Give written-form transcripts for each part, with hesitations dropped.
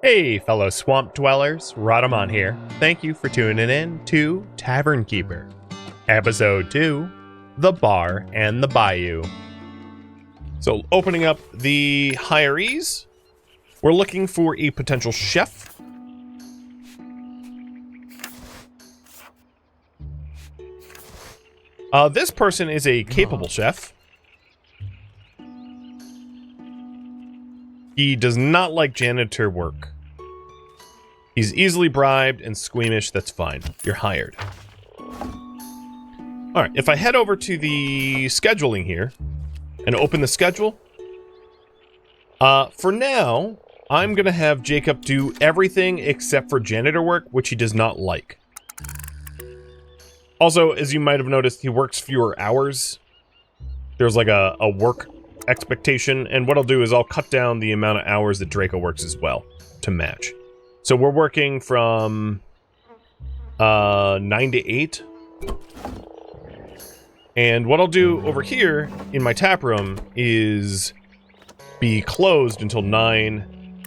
Hey, fellow swamp dwellers, Rhadamant here. Thank you for tuning in to Tavern Keeper, Episode 2, The Bar and the Bayou. So, opening up the hirees, we're looking for a potential chef. This person is a capable chef. He does not like janitor work. He's easily bribed and squeamish, that's fine. You're hired. Alright, if I head over to the scheduling here and open the schedule, for now, I'm gonna have Jacob do everything except for janitor work, which he does not like. Also, as you might have noticed, he works fewer hours. There's like a work expectation, and what I'll do is I'll cut down the amount of hours that Draco works as well to match. So we're working from 9 to 8. And what I'll do over here in my tap room is be closed until 9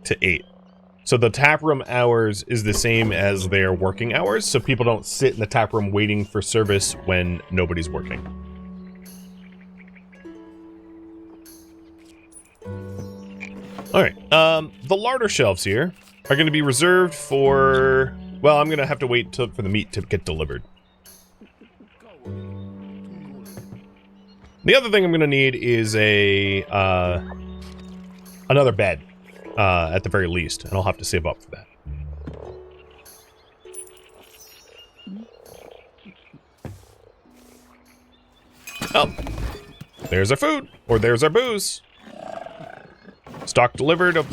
to 8. So the tap room hours is the same as their working hours, so people don't sit in the tap room waiting for service when nobody's working. Alright, the larder shelves here are going to be reserved for... Well, I'm going to have to wait for the meat to get delivered. The other thing I'm going to need is another bed, at the very least, and I'll have to save up for that. Oh, there's our food, or there's our booze. Stock delivered of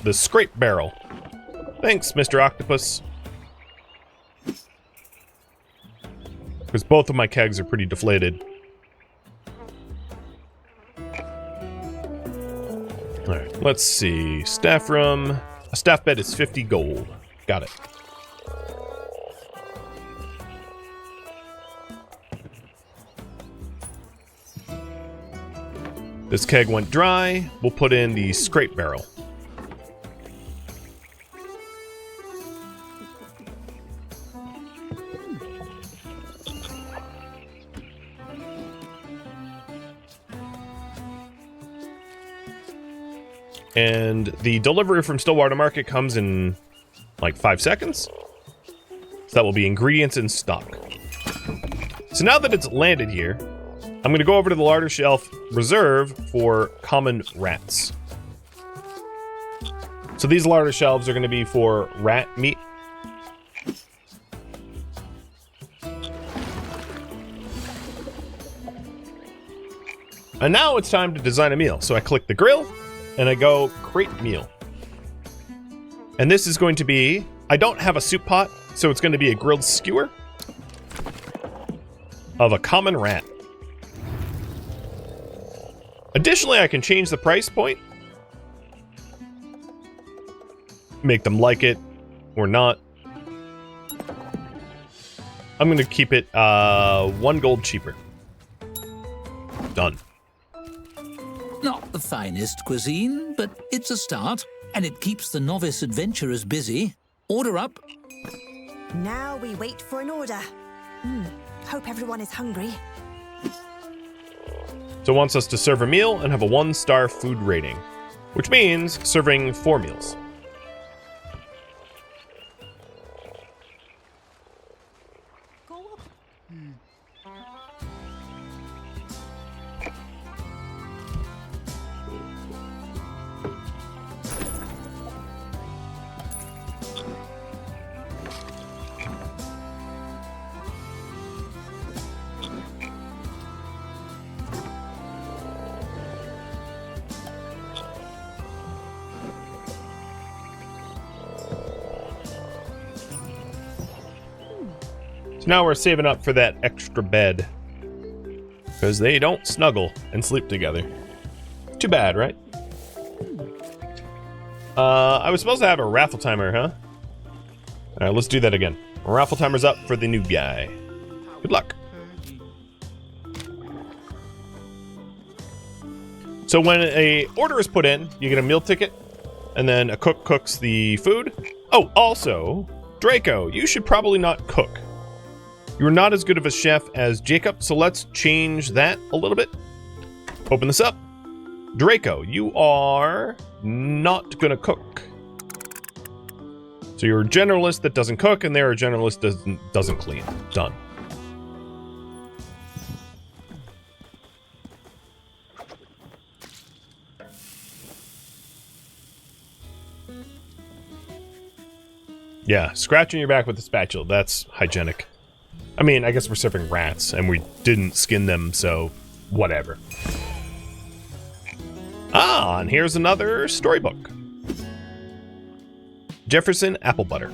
the scrape barrel. Thanks, Mr. Octopus. Because both of my kegs are pretty deflated. Alright, let's see. Staff room. A staff bed is 50 gold. Got it. This keg went dry. We'll put in the scrape barrel. And the delivery from Stillwater Market comes in like 5 seconds. So that will be ingredients in stock. So now that it's landed here, I'm going to go over to the larder shelf reserve for common rats. So these larder shelves are going to be for rat meat. And now it's time to design a meal. So I click the grill and I go create meal. And this is going to be, I don't have a soup pot, so it's going to be a grilled skewer of a common rat. Additionally, I can change the price point. Make them like it or not. I'm going to keep it 1 gold cheaper. Done. Not the finest cuisine, but it's a start, and it keeps the novice adventurers busy. Order up. Now we wait for an order. Hope everyone is hungry. So it wants us to serve a meal and have a 1-star food rating, which means serving 4 meals. So now we're saving up for that extra bed. Because they don't snuggle and sleep together. Too bad, right? I was supposed to have a raffle timer, huh? Alright, let's do that again. Raffle timer's up for the new guy. Good luck. So when a order is put in, you get a meal ticket, and then a cook cooks the food. Oh, also, Draco, you should probably not cook. You're not as good of a chef as Jacob, so let's change that a little bit. Open this up. Draco, you are not gonna cook. So you're a generalist that doesn't cook, and they're a generalist that doesn't clean. Done. Yeah, scratching your back with a spatula, that's hygienic. I mean, I guess we're serving rats, and we didn't skin them, so whatever. Ah, and here's another storybook. Jefferson Apple Butter.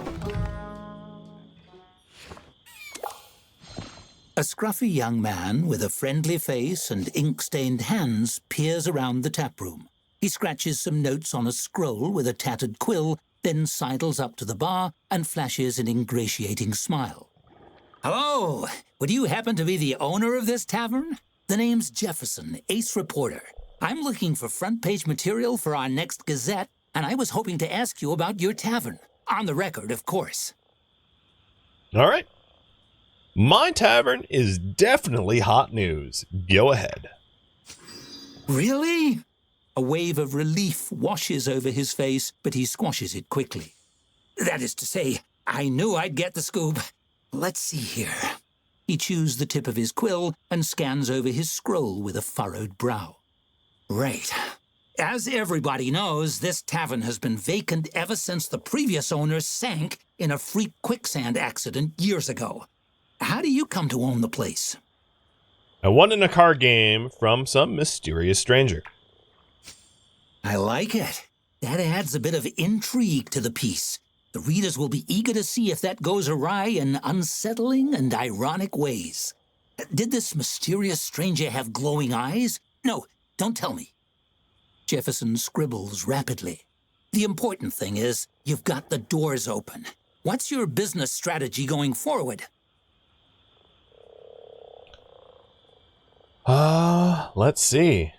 A scruffy young man with a friendly face and ink-stained hands peers around the taproom. He scratches some notes on a scroll with a tattered quill, then sidles up to the bar and flashes an ingratiating smile. Hello, would you happen to be the owner of this tavern? The name's Jefferson, ace reporter. I'm looking for front-page material for our next Gazette, and I was hoping to ask you about your tavern. On the record, of course. All right. My tavern is definitely hot news. Go ahead. Really? A wave of relief washes over his face, but he squashes it quickly. That is to say, I knew I'd get the scoop. Let's see here. He chews the tip of his quill and scans over his scroll with a furrowed brow. Right. As everybody knows, this tavern has been vacant ever since the previous owner sank in a freak quicksand accident years ago. How do you come to own the place? I won in a card game from some mysterious stranger. I like it. That adds a bit of intrigue to the piece. The readers will be eager to see if that goes awry in unsettling and ironic ways. Did this mysterious stranger have glowing eyes? No, don't tell me. Jefferson scribbles rapidly. The important thing is you've got the doors open. What's your business strategy going forward? Let's see.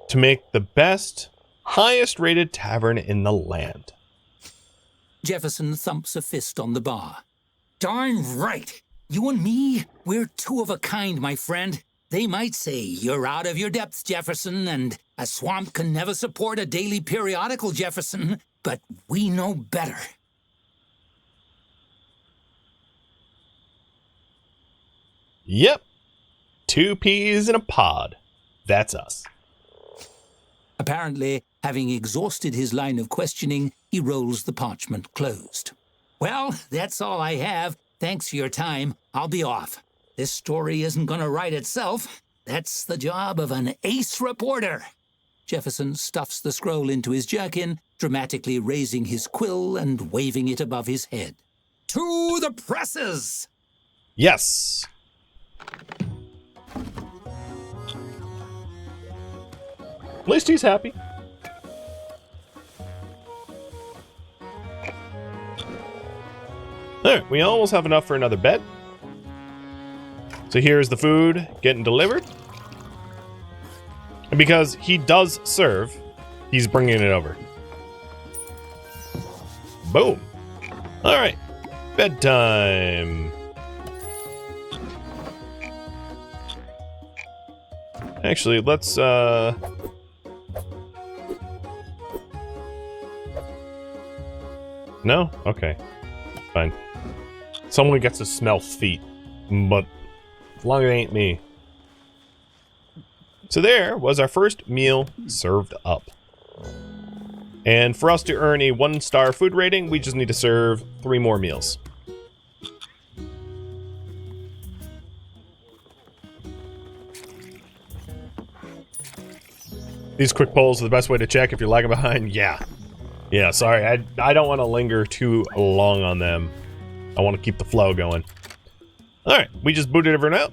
To make the best, highest rated tavern in the land. Jefferson thumps a fist on the bar. Darn right. You and me, we're two of a kind, my friend. They might say you're out of your depth, Jefferson, and a swamp can never support a daily periodical, Jefferson, but we know better. Yep. 2 peas in a pod. That's us. Apparently, having exhausted his line of questioning, he rolls the parchment closed. Well, that's all I have. Thanks for your time. I'll be off. This story isn't going to write itself. That's the job of an ace reporter. Jefferson stuffs the scroll into his jerkin, dramatically raising his quill and waving it above his head. To the presses! Yes. At least he's happy. Alright, we almost have enough for another bed. So here's the food getting delivered. And because he does serve, he's bringing it over. Boom. Alright, bedtime. Actually, let's, No? Okay. Fine. Someone gets to smell feet. But as long as it ain't me. So there was our first meal served up. And for us to earn a 1-star food rating, we just need to serve 3 more meals. These quick polls are the best way to check if you're lagging behind. Yeah. Yeah, sorry. I don't want to linger too long on them. I want to keep the flow going. Alright, we just booted everyone out.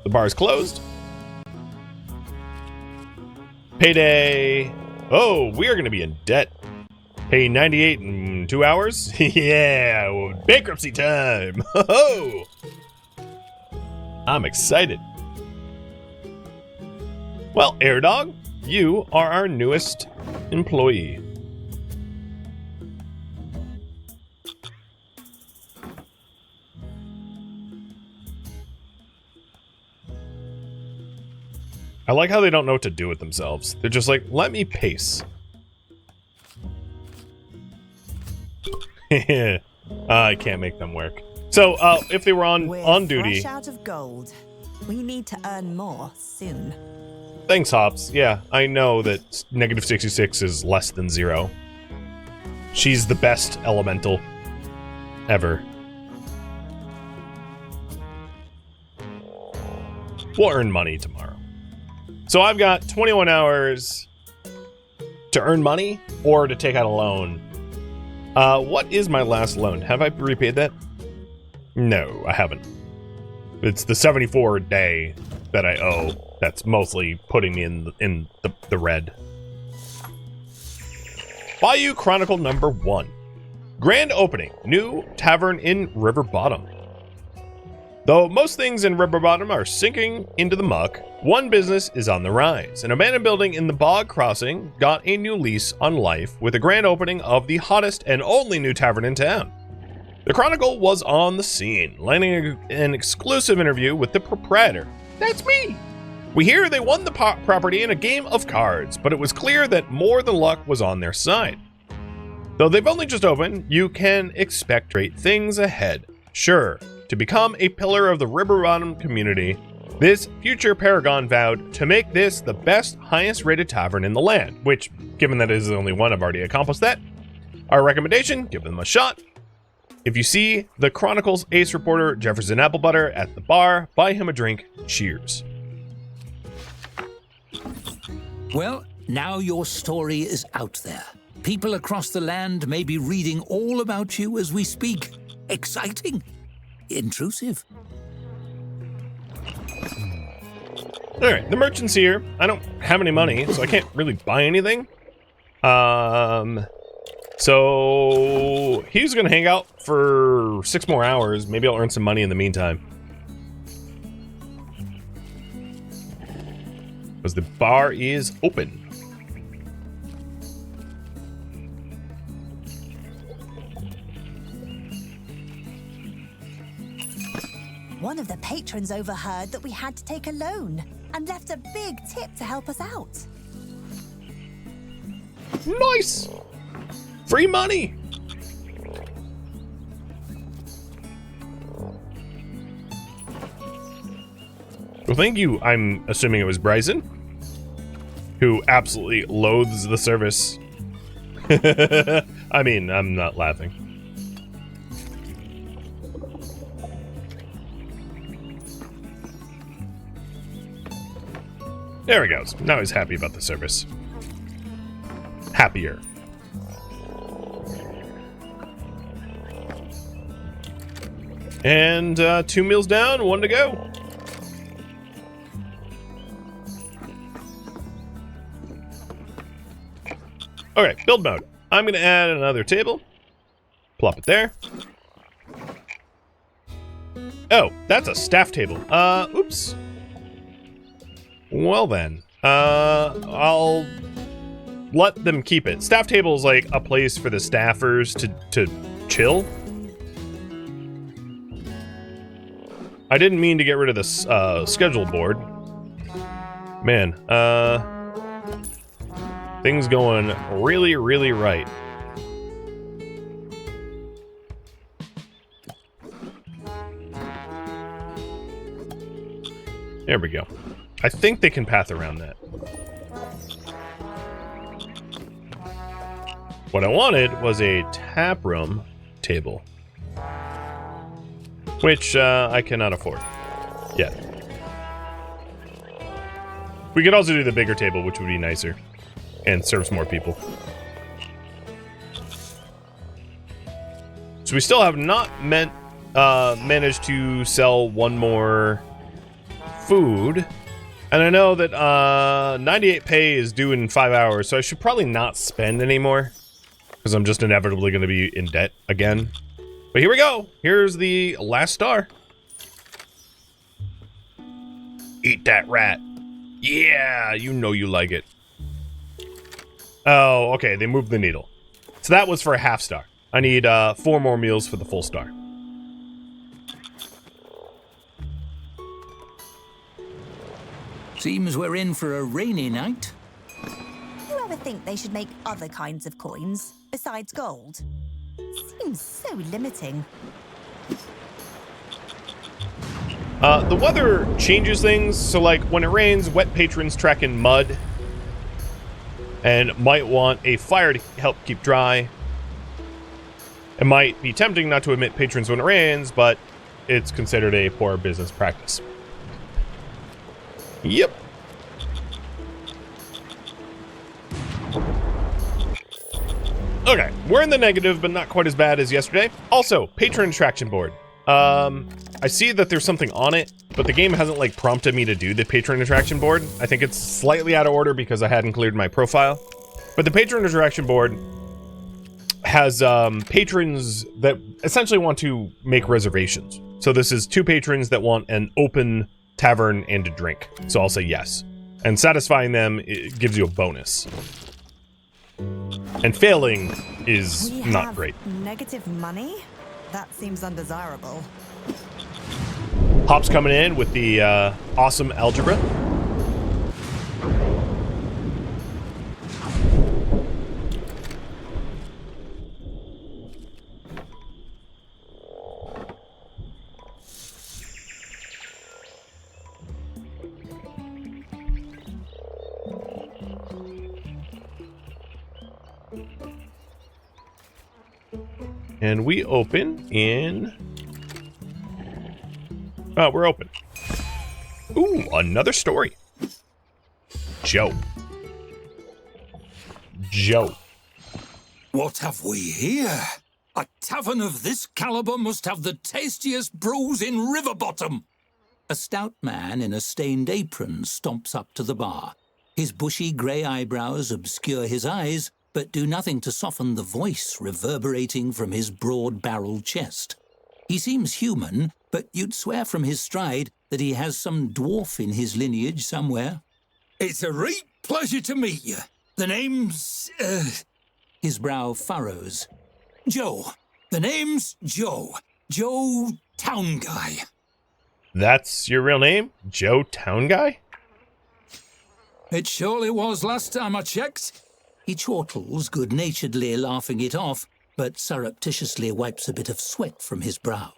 The bar is closed. Payday. Oh, we are going to be in debt. Pay 98 in 2 hours? Yeah, well, bankruptcy time. Ho-ho! I'm excited. Well, Air Dog, you are our newest employee. I like how they don't know what to do with themselves. They're just like, let me pace. I can't make them work. So, if they were on duty... fresh out of gold. We need to earn more soon. Thanks, Hops. Yeah, I know that negative 66 is less than 0. She's the best elemental ever. We'll earn money tomorrow. So I've got 21 hours to earn money or to take out a loan. What is my last loan? Have I repaid that? No, I haven't. It's the 74 day that I owe. That's mostly putting me in the red. Bayou Chronicle number 1. Grand opening. New tavern in River Bottom. Though most things in River Bottom are sinking into the muck, one business is on the rise. An abandoned building in the Bog Crossing got a new lease on life with a grand opening of the hottest and only new tavern in town. The Chronicle was on the scene, landing an exclusive interview with the proprietor. That's me! We hear they won the property in a game of cards, but it was clear that more than luck was on their side. Though they've only just opened, you can expect great things ahead. Sure, to become a pillar of the River Bottom community, this future paragon vowed to make this the best, highest rated tavern in the land, which, given that it is the only one, I've already accomplished that. Our recommendation, give them a shot. If you see the Chronicles ace reporter Jefferson Applebutter at the bar, buy him a drink. Cheers. Well, now your story is out there. People across the land may be reading all about you as we speak. Exciting. Intrusive. Alright, the merchant's here. I don't have any money, so I can't really buy anything. So he's gonna hang out for 6 more hours. Maybe I'll earn some money in the meantime. Because the bar is open. One of the patrons overheard that we had to take a loan and left a big tip to help us out. Nice! Free money! Well, thank you. I'm assuming it was Bryson, who absolutely loathes the service. I mean, I'm not laughing. There he goes. Now he's happy about the service. Happier. And 2 meals down, 1 to go. Okay, build mode. I'm gonna add another table. Plop it there. Oh, that's a staff table. Oops. Well then, I'll let them keep it. Staff table is like a place for the staffers to chill. I didn't mean to get rid of this schedule board. Man, things going really, really right. There we go. I think they can path around that. What I wanted was a tap room table, which I cannot afford yet. We could also do the bigger table, which would be nicer and serves more people. So we still have not managed to sell one more food. And I know that 98 pay is due in 5 hours, so I should probably not spend anymore, because I'm just inevitably going to be in debt again. But here we go. Here's the last star. Eat that rat. Yeah, you know you like it. Oh, okay, they moved the needle. So that was for a half star. I need 4 more meals for the full star. Seems we're in for a rainy night. You ever think they should make other kinds of coins besides gold? Seems so limiting. The weather changes things, so like when it rains, wet patrons track in mud and might want a fire to help keep dry. It might be tempting not to admit patrons when it rains, but it's considered a poor business practice. Yep. Okay, we're in the negative, but not quite as bad as yesterday. Also, patron attraction board. I see that there's something on it, but the game hasn't like prompted me to do the patron attraction board. I think it's slightly out of order because I hadn't cleared my profile. But the patron attraction board has patrons that essentially want to make reservations. So this is 2 patrons that want an open tavern and a drink. So I'll say yes. And satisfying them, it gives you a bonus. And failing is not great. Negative money? That seems undesirable. Hop's coming in with the awesome algebra. And we open in... Oh, we're open. Ooh, another story. Joe. What have we here? A tavern of this caliber must have the tastiest brews in Riverbottom. A stout man in a stained apron stomps up to the bar. His bushy grey eyebrows obscure his eyes, but do nothing to soften the voice reverberating from his broad-barreled chest. He seems human, but you'd swear from his stride that he has some dwarf in his lineage somewhere. It's a great pleasure to meet you. The name's... His brow furrows. Joe. The name's Joe. Joe Town Guy. That's your real name? Joe Town Guy? It surely was last time I checked. He chortles good-naturedly, laughing it off, but surreptitiously wipes a bit of sweat from his brow.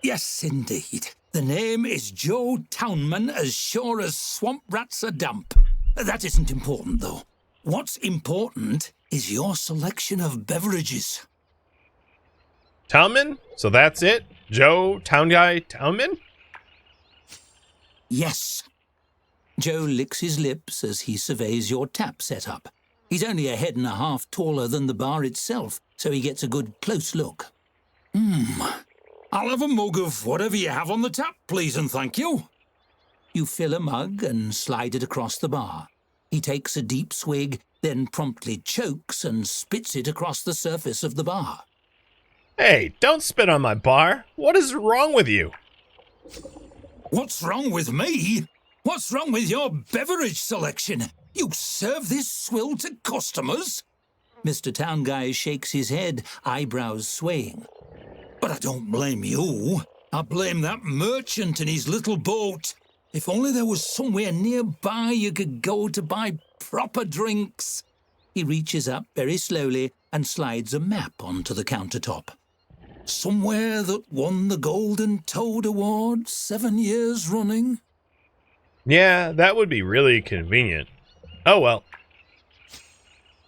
Yes, indeed. The name is Joe Townman, as sure as swamp rats are damp. That isn't important, though. What's important is your selection of beverages. Townman? So that's it? Joe Town Guy Townman? Yes. Joe licks his lips as he surveys your tap setup. He's only a head and a half taller than the bar itself, so he gets a good close look. I'll have a mug of whatever you have on the tap, please and thank you. You fill a mug and slide it across the bar. He takes a deep swig, then promptly chokes and spits it across the surface of the bar. Hey, don't spit on my bar. What is wrong with you? What's wrong with me? What's wrong with your beverage selection? You serve this swill to customers? Mr. Town Guy shakes his head, eyebrows swaying. But I don't blame you. I blame that merchant and his little boat. If only there was somewhere nearby you could go to buy proper drinks. He reaches up very slowly and slides a map onto the countertop. Somewhere that won the Golden Toad Award 7 years running. Yeah, that would be really convenient. Oh well.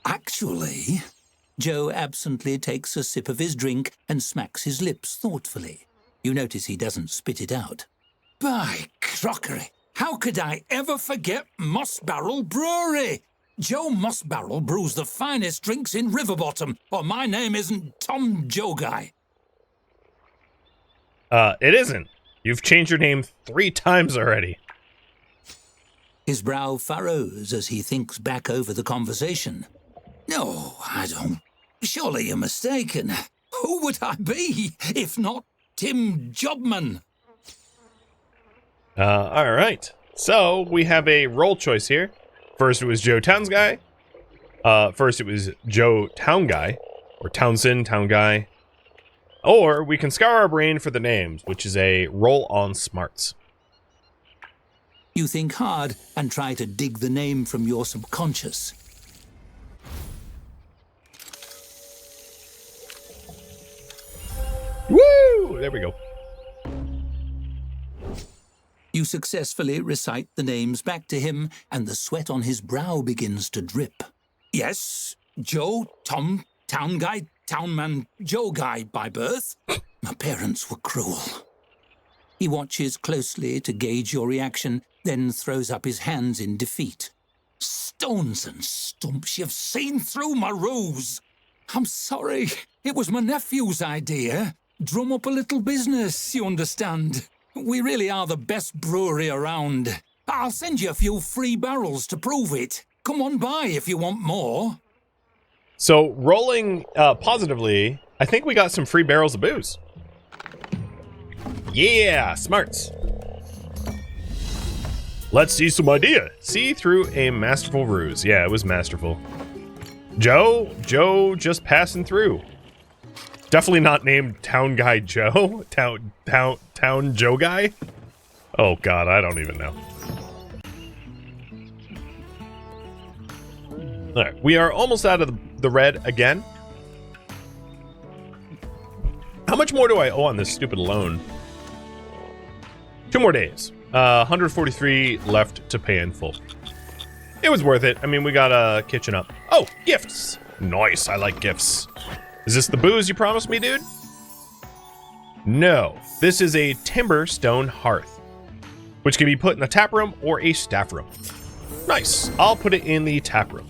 Actually, Joe absently takes a sip of his drink and smacks his lips thoughtfully. You notice he doesn't spit it out. By crockery, how could I ever forget Moss Barrel Brewery? Joe Moss Barrel brews the finest drinks in Riverbottom, or my name isn't Tom Joe Guy. It isn't. You've changed your name 3 times already. His brow furrows as he thinks back over the conversation. No, I don't. Surely you're mistaken. Who would I be, if not Tim Jobman? Alright. So, we have a role choice here. First it was Joe Towns Guy. First it was Joe Town Guy, or Townsend Town Guy. Or we can scour our brain for the names, which is a roll on smarts. You think hard and try to dig the name from your subconscious. Woo! There we go. You successfully recite the names back to him, and the sweat on his brow begins to drip. Yes, Joe, Tom, Town Guy, Townman, Joe Guy by birth. My parents were cruel. He watches closely to gauge your reaction, then throws up his hands in defeat. Stones and stumps, you've seen through my ruse. I'm sorry, it was my nephew's idea. Drum up a little business, you understand. We really are the best brewery around. I'll send you a few free barrels to prove it. Come on by if you want more. So, rolling positively, I think we got some free barrels of booze. Yeah, smarts. Let's see some idea. See through a masterful ruse. Yeah, it was masterful. Joe just passing through. Definitely not named Town Guy Joe. Town Joe Guy? Oh god, I don't even know. Alright, we are almost out of the red again. How much more do I owe on this stupid loan? 2 more days. 143 left to pay in full. It was worth it. I mean, we got a kitchen up. Oh, gifts! Nice, I like gifts. Is this the booze you promised me, dude? No. This is a timber stone hearth, which can be put in a tap room or a staff room. Nice. I'll put it in the tap room.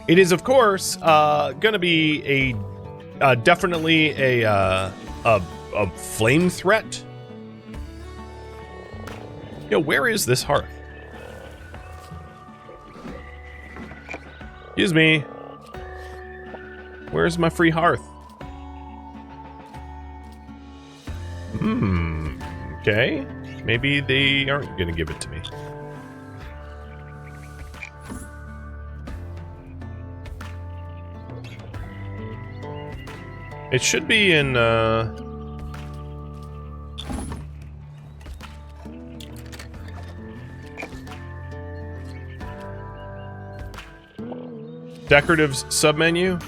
It is, of course, gonna be a definitely a flame threat. Yo, where is this hearth? Excuse me. Where's my free hearth? Okay. Maybe they aren't gonna give it to me. It should be in, Decoratives submenu?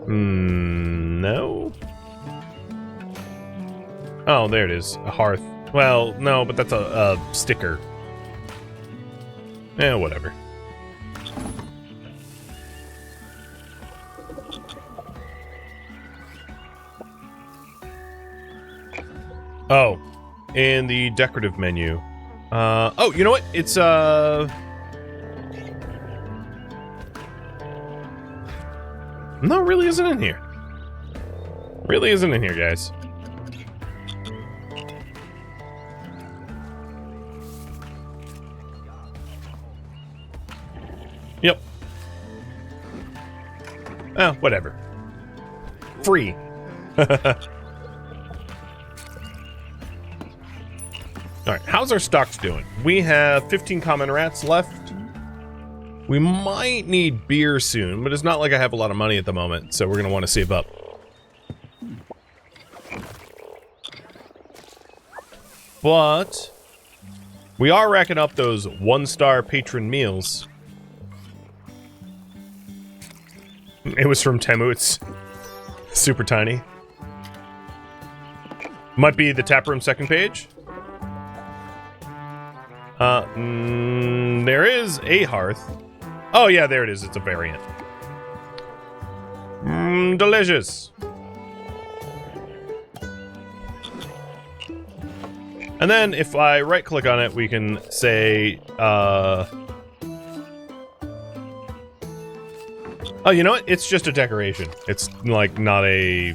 No. Oh, there it is. A hearth. Well, no, but that's a sticker. Eh, whatever. Oh, in the decorative menu. Oh, you know what? It's, no, it really isn't in here. Really isn't in here, guys. Yep. Oh, whatever. Free. Alright, how's our stocks doing? We have 15 common rats left. We might need beer soon, but it's not like I have a lot of money at the moment, so we're going to want to save up. But we are racking up those 1-star patron meals. It was from Temu. It's super tiny. Might be the taproom second page. There is a hearth. Oh yeah, there it is. It's a variant. Delicious. And then if I right click on it, we can say, oh, you know what? It's just a decoration. It's like not a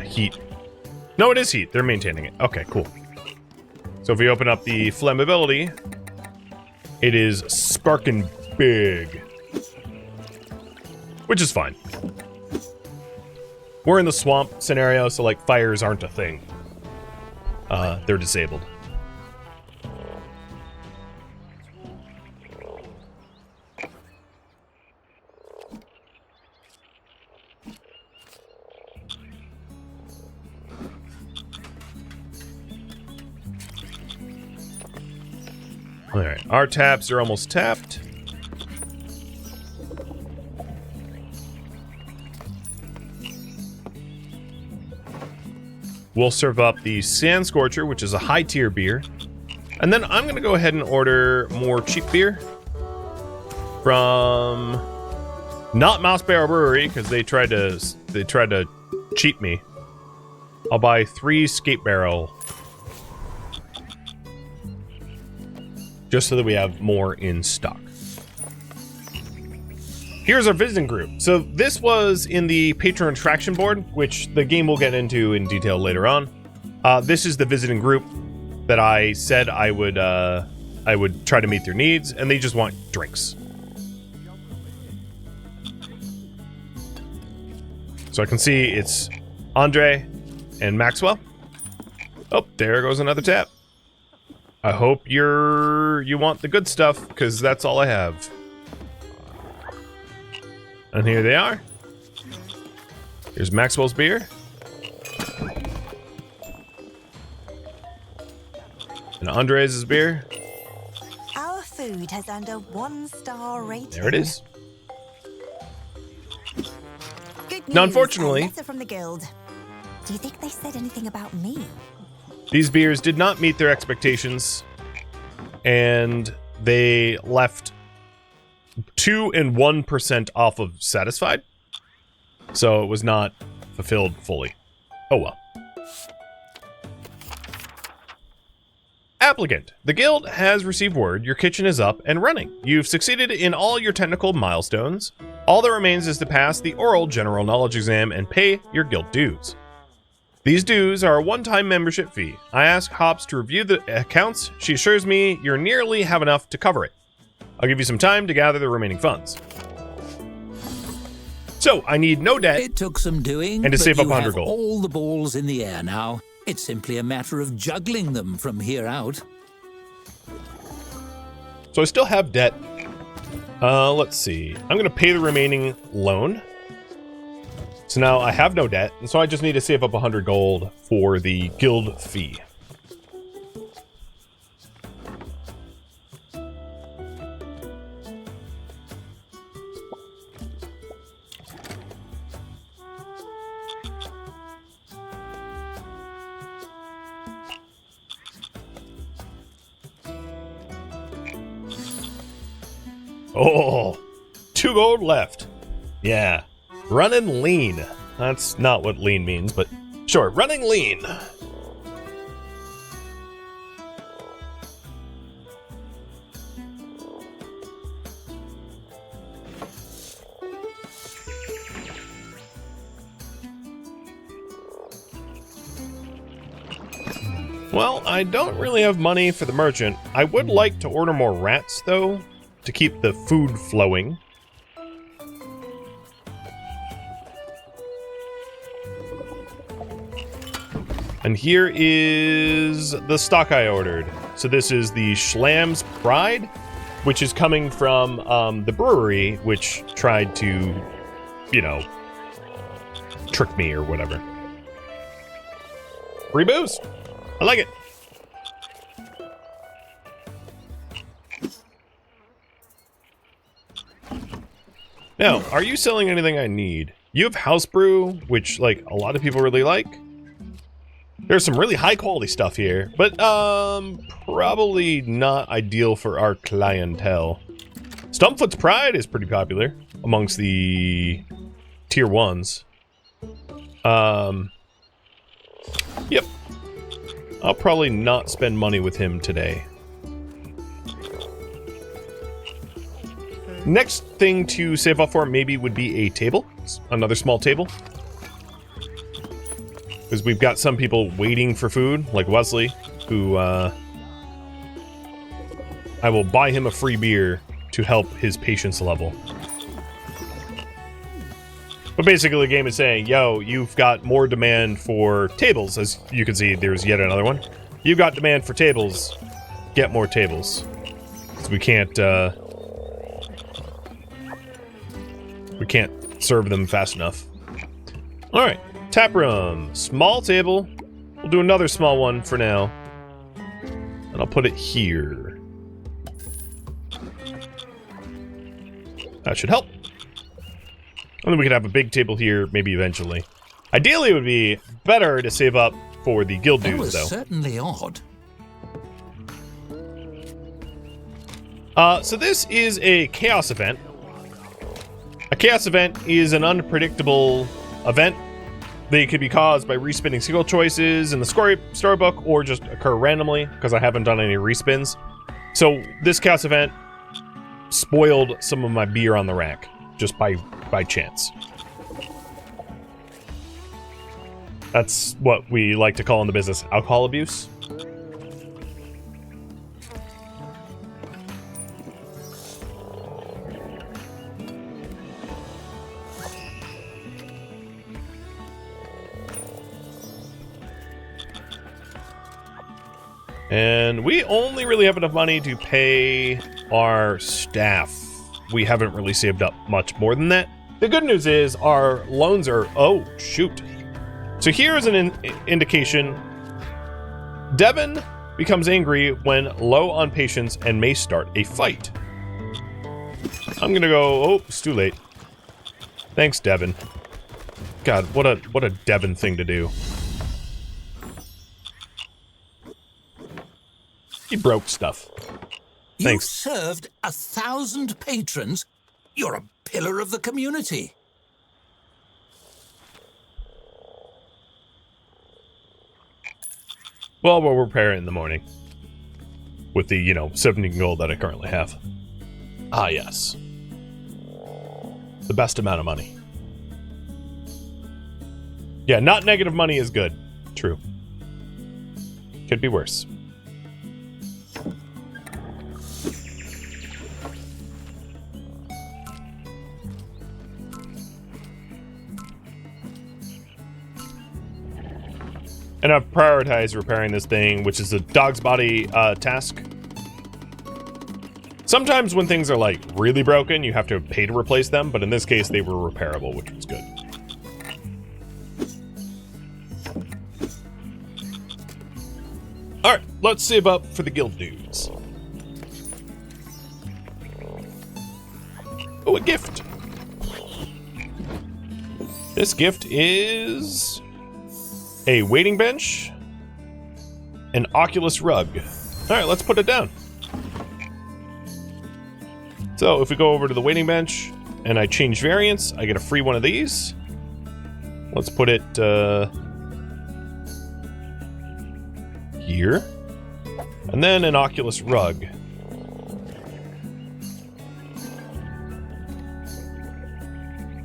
heat. No, it is heat. They're maintaining it. Okay, cool. So if we open up the flammability, it is sparking big, which is fine. We're in the swamp scenario, so like fires aren't a thing. They're disabled. Alright, our taps are almost tapped. We'll serve up the Sand Scorcher, which is a high tier beer. And then I'm going to go ahead and order more cheap beer from not Mouse Barrel Brewery, because they tried to cheat me. I'll buy 3 Skate Barrel, just so that we have more in stock. Here's our visiting group. So this was in the patron attraction board, which the game will get into in detail later on. This is the visiting group that I said I would try to meet their needs, and they just want drinks. So I can see it's Andre and Maxwell. Oh, there goes another tap. I hope you want the good stuff, because that's all I have. And here they are. Here's Maxwell's beer. And Andres' beer. Our food has earned a 1-star rating. There it is. Good Now, news, unfortunately, a letter from the guild. Do you think they said anything about me? these beers did not meet their expectations, and they left 2 and 1% off of satisfied, so it was not fulfilled fully. Oh well. Applicant. The guild has received word your kitchen is up and running. You've succeeded in all your technical milestones. All that remains is to pass the oral general knowledge exam and pay your guild dues. These dues are a one-time membership fee. I ask Hops to review the accounts. She assures me you nearly have enough to cover it. I'll give you some time to gather the remaining funds. So, I need no debt. It took some doing, and to but save up you 100 have gold. all the balls in the air now. It's simply a matter of juggling them from here out. So I still have debt. Let's see. I'm going to pay the remaining loan. So now I have no debt, and so I just need to save up 100 gold for the guild fee. Oh, 2 gold left. Yeah. Running lean. That's not what lean means, but sure, running lean. Well, I don't really have money for the merchant. I would like to order more rats, though, to keep the food flowing. And here is the stock I ordered. So this is the Schlam's Pride, which is coming from the brewery, which tried to, you know, trick me or whatever. Free booze. I like it. Now, are you selling anything I need? You have house brew, which, like, a lot of people really like. There's some really high quality stuff here, but probably not ideal for our clientele. Stumpfoot's Pride is pretty popular amongst the tier 1s. Yep. I'll probably not spend money with him today. Next thing to save up for maybe would be a table. Another small table. Because we've got some people waiting for food, like Wesley, who, I will buy him a free beer to help his patience level. But basically the game is saying, yo, you've got more demand for tables. As you can see, there's yet another one. You've got demand for tables. Get more tables. Because we can't serve them fast enough. Alright. Tap room. Small table. We'll do another small one for now. And I'll put it here. That should help. And then we could have a big table here, maybe eventually. Ideally, it would be better to save up for the guild That dues, was though. certainly odd. So this is a chaos event. A chaos event is an unpredictable event. They could be caused by respinning skill choices in the storybook or just occur randomly, because I haven't done any respins. So this chaos event spoiled some of my beer on the rack, just by chance. That's what we like to call in the business alcohol abuse. And we only really have enough money to pay our staff. We haven't really saved up much more than that. The good news is our loans are... Oh, shoot. So here's an indication. Devin becomes angry when low on patience and may start a fight. I'm gonna go... Oh, it's too late. Thanks, Devin. God, what a Devin thing to do. He broke stuff. Thanks. You served 1,000 patrons? You're a pillar of the community. Well, we'll repair it in the morning. With the, 17 gold that I currently have. Ah, yes. The best amount of money. Yeah, not negative money is good. True. Could be worse. And I've prioritized repairing this thing, which is a dog's body task. Sometimes when things are, like, really broken, you have to pay to replace them, but in this case, they were repairable, which was good. Alright, let's save up for the guild dues. Oh, a gift! This gift is... a waiting bench, an Oculus rug. Alright, let's put it down. So, if we go over to the waiting bench, and I change variants, I get a free one of these. Let's put it, here. And then an Oculus rug.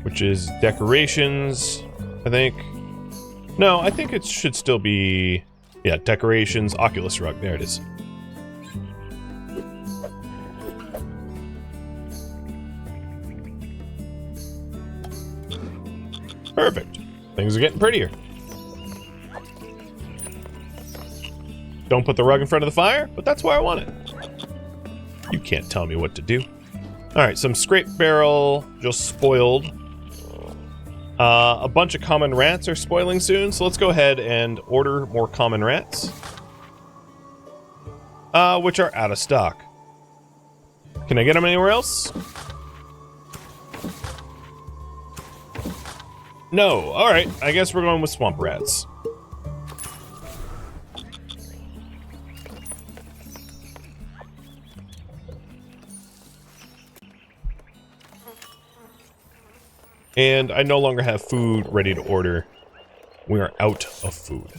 Which is decorations, I think. No, I think it should still be... Yeah, decorations, Oculus rug. There it is. Perfect. Things are getting prettier. Don't put the rug in front of the fire, but that's why I want it. You can't tell me what to do. Alright, some scrape barrel just spoiled. A bunch of common rats are spoiling soon, so let's go ahead and order more common rats. Which are out of stock. Can I get them anywhere else? No. Alright, I guess we're going with swamp rats. And I no longer have food ready to order. We are out of food.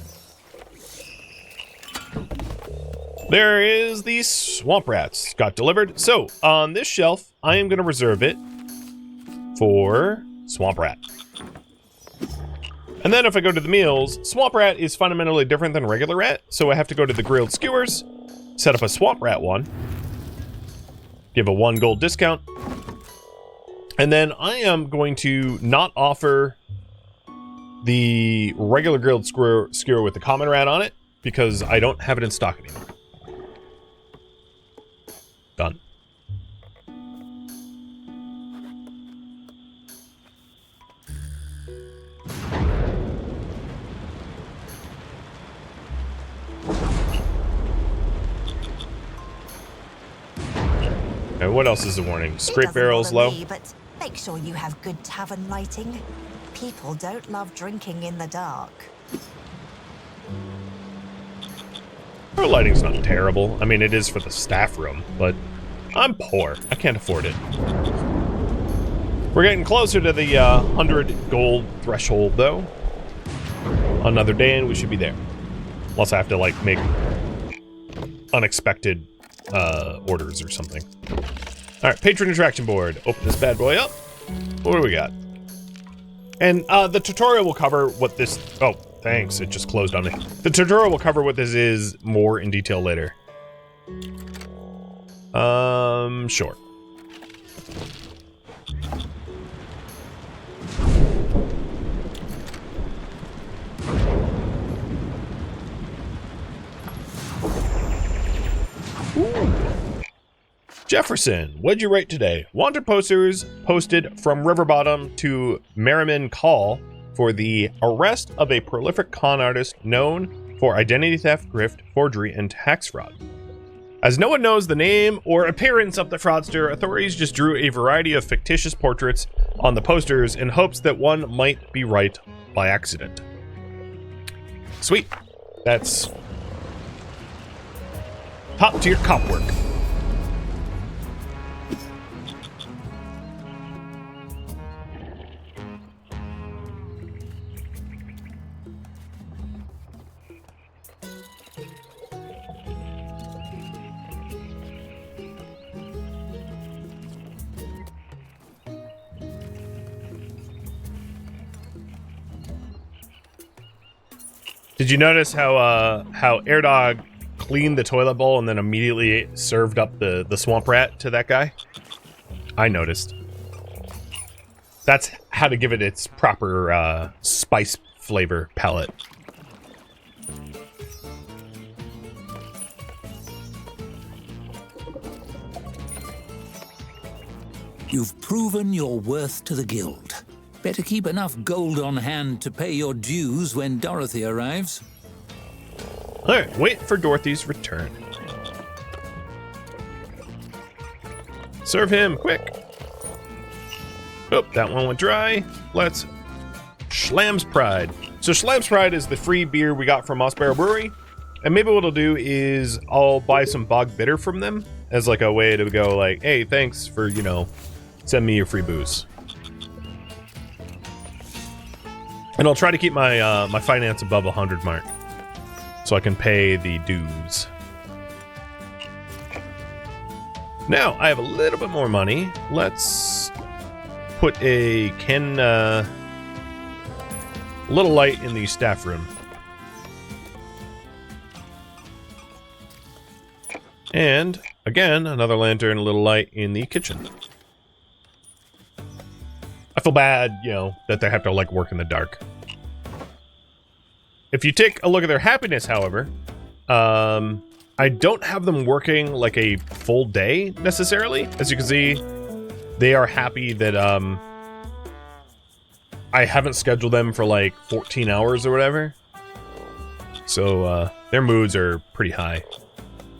There is the swamp rats. Got delivered. So, on this shelf, I am going to reserve it for swamp rat. And then if I go to the meals, swamp rat is fundamentally different than regular rat. So I have to go to the grilled skewers, set up a swamp rat one, give a 1 gold discount. And then I am going to not offer the regular grilled skewer with the common rat on it, because I don't have it in stock anymore. Done. Alright, what else is the warning? It Scrape doesn't barrels bother low. me, but make sure you have good tavern lighting. People don't love drinking in the dark. Our lighting's not terrible. I mean, it is for the staff room, but I'm poor. I can't afford it. We're getting closer to the 100 gold threshold, though. Another day and we should be there. Unless I have to, like, make unexpected orders or something. Alright, patron interaction board. Open this bad boy up. What do we got? And the tutorial will cover what this... Oh, thanks. It just closed on me. The tutorial will cover what this is more in detail later. Sure. Ooh. Jefferson, what'd you write today? Wanted posters posted from River Bottom to Merriman Call for the arrest of a prolific con artist known for identity theft, grift, forgery, and tax fraud. As no one knows the name or appearance of the fraudster, authorities just drew a variety of fictitious portraits on the posters in hopes that one might be right by accident. Sweet. That's top tier cop work. Did you notice how Airdog cleaned the toilet bowl and then immediately served up the swamp rat to that guy? I noticed. That's how to give it its proper spice flavor palette. You've proven your worth to the guild. Better keep enough gold on hand to pay your dues when Dorothy arrives. Alright, wait for Dorothy's return. Serve him, quick! Oh, that one went dry. Let's... Schlam's Pride. So Schlam's Pride is the free beer we got from Moss Barrel Brewery. And maybe what I'll do is I'll buy some Bog Bitter from them as like a way to go like, hey, thanks for, you know, send me your free booze. And I'll try to keep my my finance above 100 mark, so I can pay the dues. Now I have a little bit more money. Let's put a little light in the staff room, and again another lantern, a little light in the kitchen. I feel bad, you know, that they have to, like, work in the dark. If you take a look at their happiness, however, I don't have them working, like, a full day, necessarily. As you can see, they are happy that, I haven't scheduled them for, like, 14 hours or whatever. So, their moods are pretty high,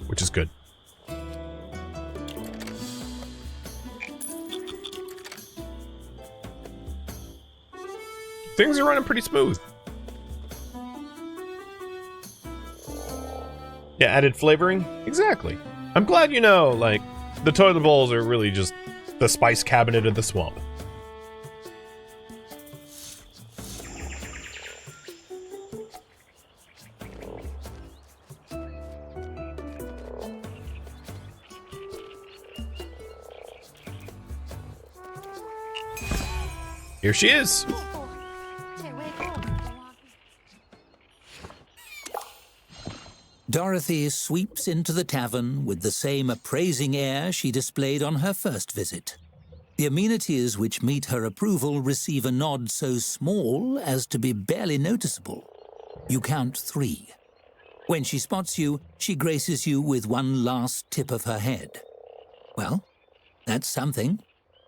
which is good. Things are running pretty smooth. Yeah, added flavoring? Exactly. I'm glad you know, like, the toilet bowls are really just the spice cabinet of the swamp. Here she is. Dorothy sweeps into the tavern with the same appraising air she displayed on her first visit. The amenities which meet her approval receive a nod so small as to be barely noticeable. You count 3. When she spots you, she graces you with one last tip of her head. Well, that's something.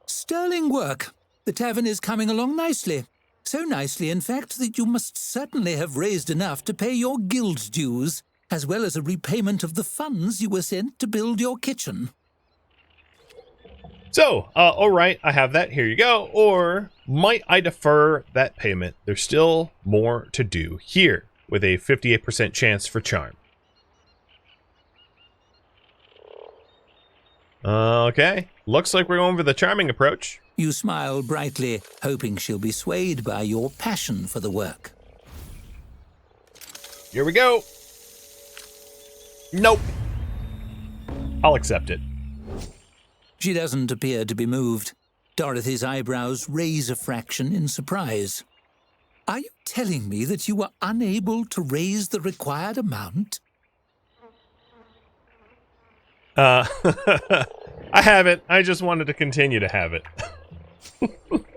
Sterling work. The tavern is coming along nicely. So nicely, in fact, that you must certainly have raised enough to pay your guild dues, as well as a repayment of the funds you were sent to build your kitchen. So, all right, I have that. Here you go. Or might I defer that payment? There's still more to do here with a 58% chance for charm. Okay, looks like we're going for the charming approach. You smile brightly, hoping she'll be swayed by your passion for the work. Here we go. Nope. I'll accept it. She doesn't appear to be moved. Dorothy's eyebrows raise a fraction in surprise. Are you telling me that you were unable to raise the required amount? I haven't. I just wanted to continue to have it.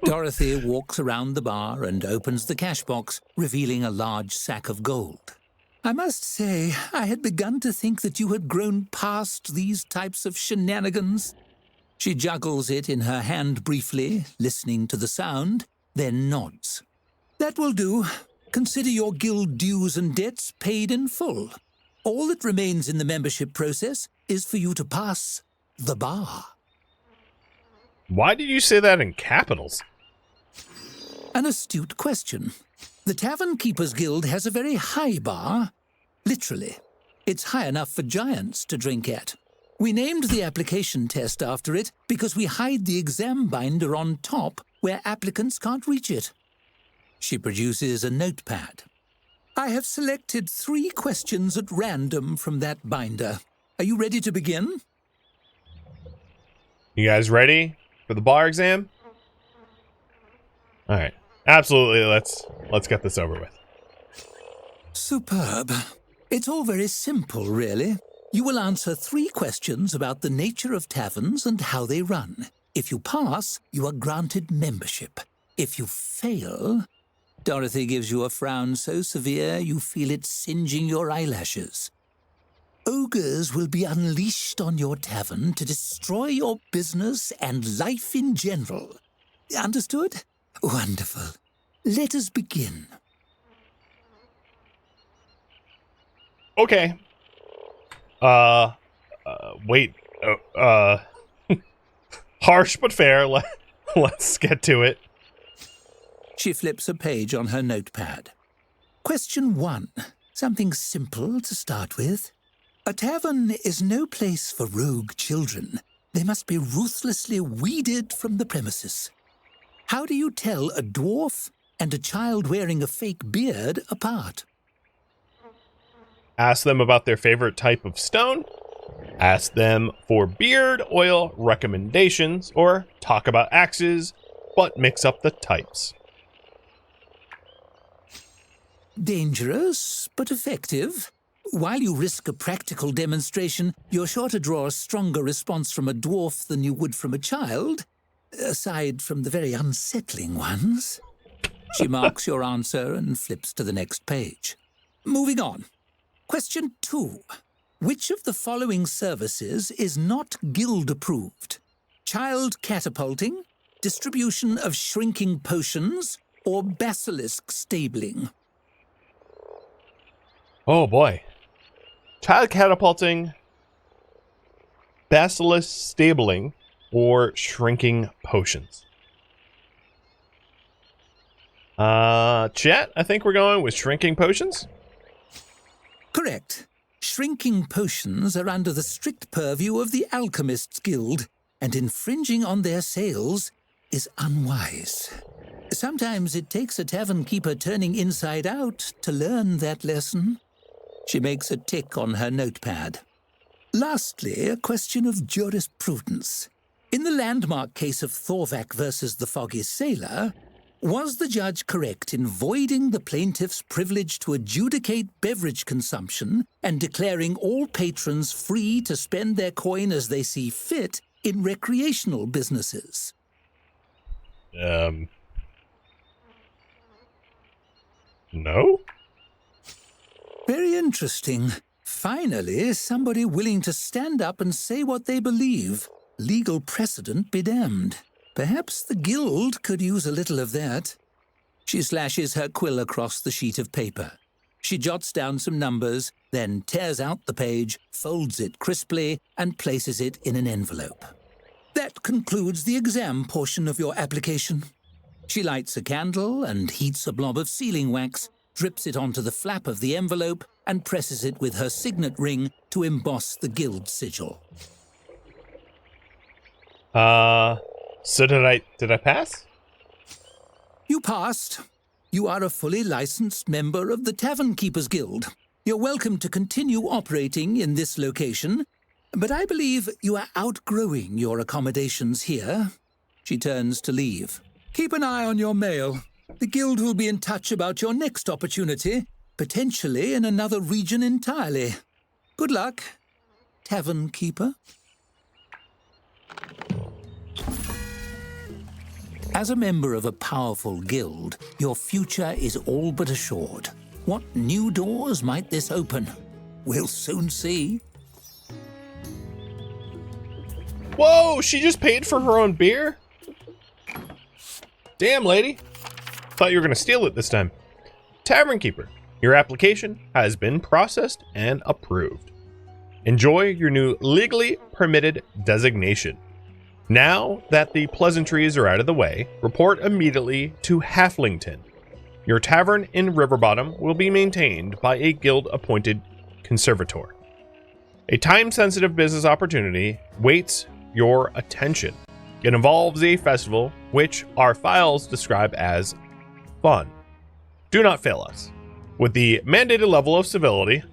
Dorothy walks around the bar and opens the cash box, revealing a large sack of gold. I must say, I had begun to think that you had grown past these types of shenanigans. She juggles it in her hand briefly, listening to the sound, then nods. That will do. Consider your guild dues and debts paid in full. All that remains in the membership process is for you to pass the bar. Why did you say that in capitals? An astute question. The Tavern Keepers Guild has a very high bar. Literally. It's high enough for giants to drink at. We named the application test after it because we hide the exam binder on top where applicants can't reach it. She produces a notepad. I have selected 3 questions at random from that binder. Are you ready to begin? You guys ready for the bar exam? All right. Absolutely. Let's get this over with. Superb. It's all very simple, really. You will answer 3 questions about the nature of taverns and how they run. If you pass, you are granted membership. If you fail... Dorothy gives you a frown so severe you feel it singeing your eyelashes. Ogres will be unleashed on your tavern to destroy your business and life in general. Understood? Wonderful. Let us begin. Okay. Wait. Harsh but fair. Let's get to it. She flips a page on her notepad. Question 1. Something simple to start with. A tavern is no place for rogue children. They must be ruthlessly weeded from the premises. How do you tell a dwarf and a child wearing a fake beard apart? Ask them about their favorite type of stone. Ask them for beard oil recommendations, or talk about axes, but mix up the types. Dangerous, but effective. While you risk a practical demonstration, you're sure to draw a stronger response from a dwarf than you would from a child, aside from the very unsettling ones. She marks your answer and flips to the next page. Moving on. Question 2. Which of the following services is not guild approved? Child catapulting, distribution of shrinking potions, or basilisk stabling? Oh boy. Child catapulting, basilisk stabling, or shrinking potions. Chat, I think we're going with shrinking potions. Correct. Shrinking potions are under the strict purview of the Alchemists Guild, and infringing on their sales is unwise. Sometimes it takes a tavern keeper turning inside out to learn that lesson. She makes a tick on her notepad. Lastly, a question of jurisprudence. In the landmark case of Thorvak versus the Foggy Sailor, was the judge correct in voiding the plaintiff's privilege to adjudicate beverage consumption and declaring all patrons free to spend their coin as they see fit in recreational businesses? No? Very interesting. Finally, somebody willing to stand up and say what they believe. Legal precedent be damned. Perhaps the guild could use a little of that. She slashes her quill across the sheet of paper. She jots down some numbers, then tears out the page, folds it crisply, and places it in an envelope. That concludes the exam portion of your application. She lights a candle and heats a blob of sealing wax, drips it onto the flap of the envelope, and presses it with her signet ring to emboss the guild sigil. So did I pass? You passed. You are a fully licensed member of the Tavern Keepers Guild. You're welcome to continue operating in this location, but I believe you are outgrowing your accommodations here. She turns to leave. Keep an eye on your mail. The guild will be in touch about your next opportunity, potentially in another region entirely. Good luck, Tavern Keeper. As a member of a powerful guild, your future is all but assured. What new doors might this open? We'll soon see. Whoa, she just paid for her own beer? Damn, lady. Thought you were gonna steal it this time. Tavern Keeper, your application has been processed and approved. Enjoy your new legally permitted designation. Now that the pleasantries are out of the way, report immediately to Halflington. Your tavern in Riverbottom will be maintained by a guild-appointed conservator. A time-sensitive business opportunity waits your attention. It involves a festival, which our files describe as fun. Do not fail us. With the mandated level of civility,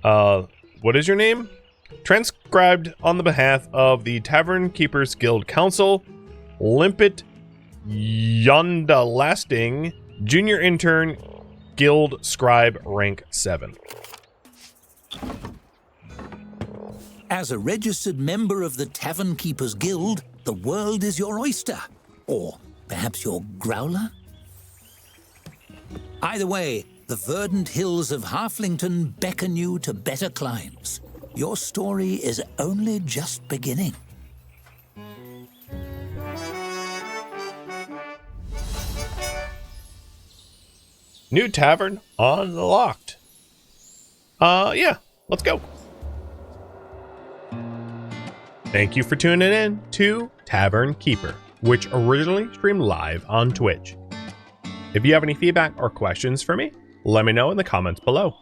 what is your name? Transcribed on the behalf of the Tavern Keepers Guild Council, Limpet Yondalasting, Junior Intern, Guild Scribe, Rank 7. As a registered member of the Tavern Keepers Guild, the world is your oyster. Or perhaps your growler? Either way, the verdant hills of Halflington beckon you to better climes. Your story is only just beginning. New tavern unlocked. Yeah, let's go. Thank you for tuning in to Tavern Keeper, which originally streamed live on Twitch. If you have any feedback or questions for me, let me know in the comments below.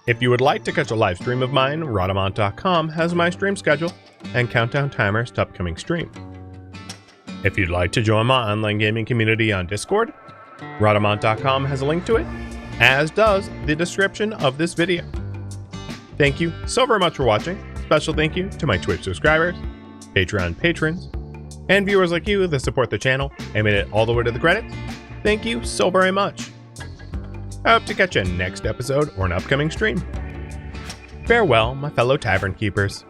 If you would like to catch a live stream of mine, Rhadamant.com has my stream schedule and countdown timers to upcoming stream. If you'd like to join my online gaming community on Discord, Rhadamant.com has a link to it, as does the description of this video. Thank you so very much for watching. Special thank you to my Twitch subscribers, Patreon patrons, and viewers like you that support the channel and made it all the way to the credits. Thank you so very much. I hope to catch you next episode or an upcoming stream. Farewell, my fellow Tavern Keepers.